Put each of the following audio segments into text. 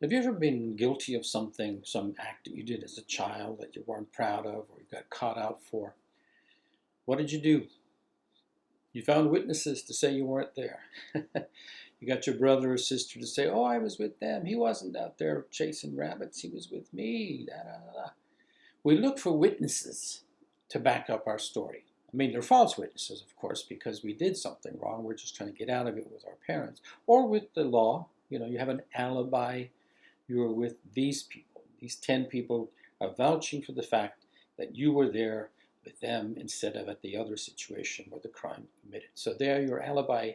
Have you ever been guilty of something, some act that you did as a child that you weren't proud of or you got caught out for? What did you do? You found witnesses to say you weren't there. You got your brother or sister to say, oh, I was with them. He wasn't out there chasing rabbits. He was with me. Da, da, da, da. We look for witnesses to back up our story. I mean, they're false witnesses, of course, because we did something wrong. We're just trying to get out of it with our parents or with the law. You have an alibi. You were with these people. These 10 people are vouching for the fact that you were there with them instead of at the other situation where the crime committed. So they are your alibi.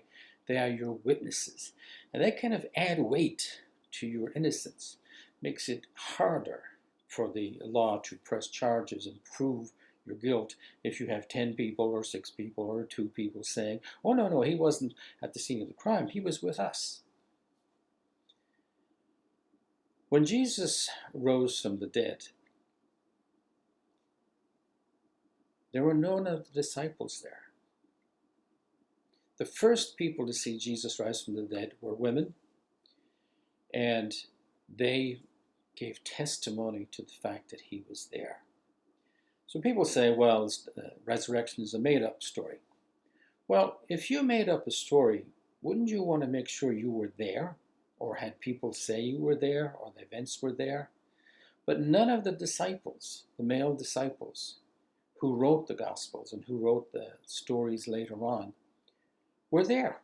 They are your witnesses. And they kind of add weight to your innocence. Makes it harder for the law to press charges and prove your guilt if you have 10 people or 6 people or 2 people saying, oh, no, he wasn't at the scene of the crime. He was with us. When Jesus rose from the dead, there were none of the disciples there. The first people to see Jesus rise from the dead were women, and they gave testimony to the fact that he was there. So people say, well, resurrection is a made-up story. Well, if you made up a story, wouldn't you want to make sure you were there, or had people say you were there, or the events were there? But none of the disciples, the male disciples, who wrote the Gospels and who wrote the stories later on, were there.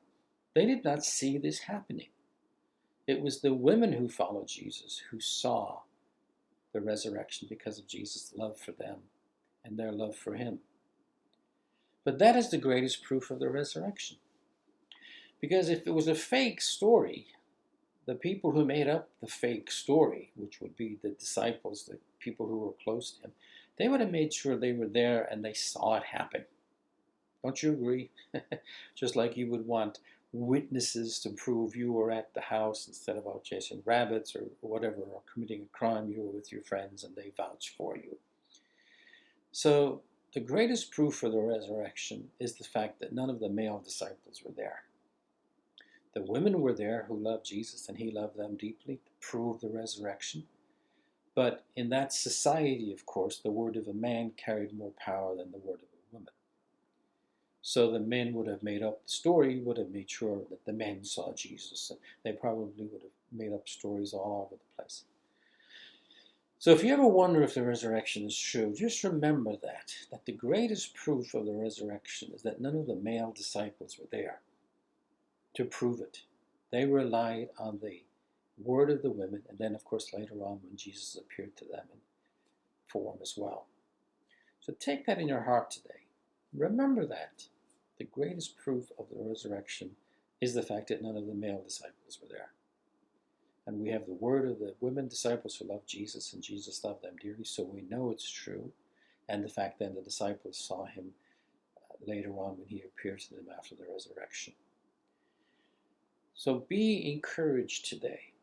They did not see this happening. It was the women who followed Jesus who saw the resurrection because of Jesus' love for them and their love for him. But that is the greatest proof of the resurrection. Because if it was a fake story, the people who made up the fake story, which would be the disciples, the people who were close to him, they would have made sure they were there and they saw it happen. Don't you agree? Just like you would want witnesses to prove you were at the house instead of out chasing rabbits or whatever, or committing a crime, you were with your friends and they vouched for you. So the greatest proof for the resurrection is the fact that none of the male disciples were there. The women were there who loved Jesus and he loved them deeply to prove the resurrection. But in that society, of course, the word of a man carried more power than the word of a woman. So the men would have made up the story, would have made sure that the men saw Jesus. And they probably would have made up stories all over the place. So if you ever wonder if the resurrection is true, just remember that the greatest proof of the resurrection is that none of the male disciples were there to prove it. They relied on the word of the women, and then, of course, later on when Jesus appeared to them in form as well. So take that in your heart today. Remember that the greatest proof of the resurrection is the fact that none of the male disciples were there. And we have the word of the women disciples who loved Jesus, and Jesus loved them dearly, so we know it's true. And the fact that the disciples saw him later on when he appeared to them after the resurrection. So be encouraged today.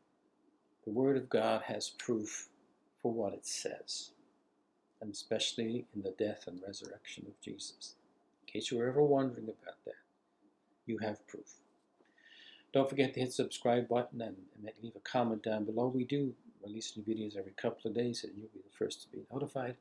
The Word of God has proof for what it says, and especially in the death and resurrection of Jesus. In case you were ever wondering about that, you have proof. Don't forget to hit the subscribe button and leave a comment down below. We do release new videos every couple of days, and you'll be the first to be notified.